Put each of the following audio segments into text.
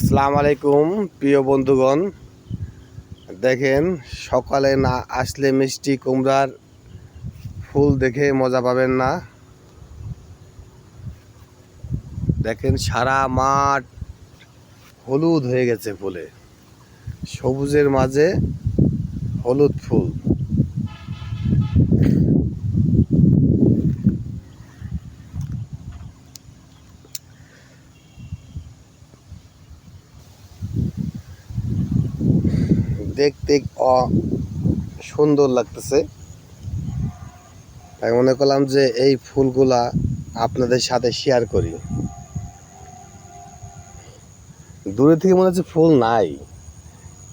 আসসালামু আলাইকুম প্রিয় বন্ধুগণ, দেখেন সকালে না আসলে মিষ্টি কুমড়ার ফুল দেখে মজা পাবেন না। দেখেন সারা মাঠ হলুদ হয়ে গেছে ফুলে, সবুজের মাঝে হলুদ ফুল। দেখতে সুন্দর লাগতেছে, তাই মনে করলাম যে এই ফুলগুলা আপনাদের সাথে শেয়ার করি। দূরে থেকে মনে হচ্ছে ফুল নাই,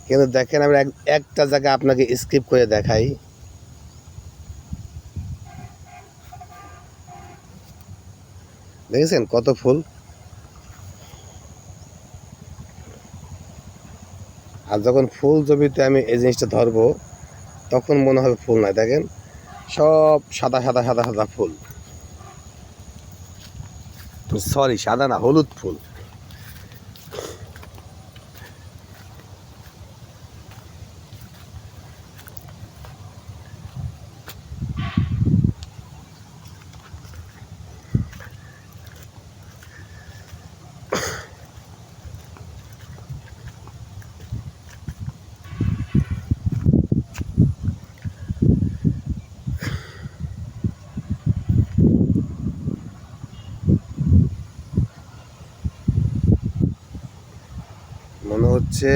কিন্তু দেখেন আমি একটা জায়গা আপনাকে স্কিপ করে দেখাই। দেখেছেন কত ফুল? আর যখন ফুল জমিতে আমি এই জিনিসটা ধরবো তখন মনে হবে ফুল নাই। দেখেন সব সাদা সাদা সাদা সাদা ফুল, সরি সাদা না, হলুদ ফুল। মনে হচ্ছে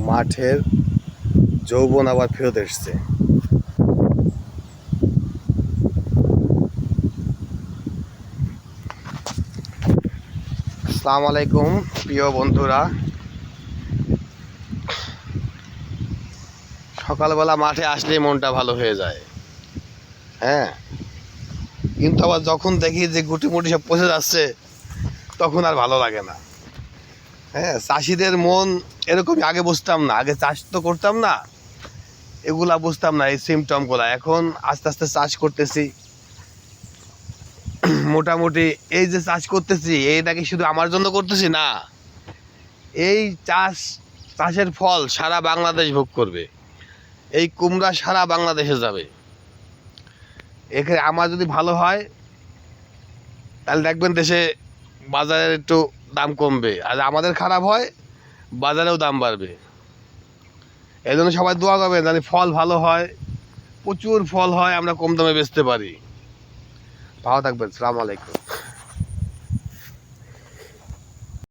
মাঠের যৌবন আবার ফেরত এসছে। আসসালামু আলাইকুম প্রিয় বন্ধুরা, সকালবেলা মাঠে আসলেই মনটা ভালো হয়ে যায়। হ্যাঁ, কিন্তু আবার যখন দেখি যে গুটি মুটি সব পচে যাচ্ছে তখন আর ভালো লাগে না। হ্যাঁ, চাষিদের মন এরকমই। আগে বুঝতাম না, আগে চাষ তো করতাম না, এগুলা বুঝতাম না, এই সিমটমগুলা। এখন আস্তে আস্তে চাষ করতেছি, মোটামুটি এই যে চাষ করতেছি এইটা কি শুধু আমার জন্য করতেছি না, এই চাষের ফল সারা বাংলাদেশ ভোগ করবে। এই কুমড়া সারা বাংলাদেশে যাবে। এখানে আমার যদি ভালো হয় তাহলে দেখবেন দেশে বাজারের একটু দাম কমবে, আর আমাদের খারাপ হয় বাজারেও দাম বাড়বে। এই জন্য সবাই দোয়া করবেন জানি ফল ভালো হয়, প্রচুর ফল হয়, আমরা কম দামে বেচতে পারি। ভালো থাকবেন। আসসালামু আলাইকুম।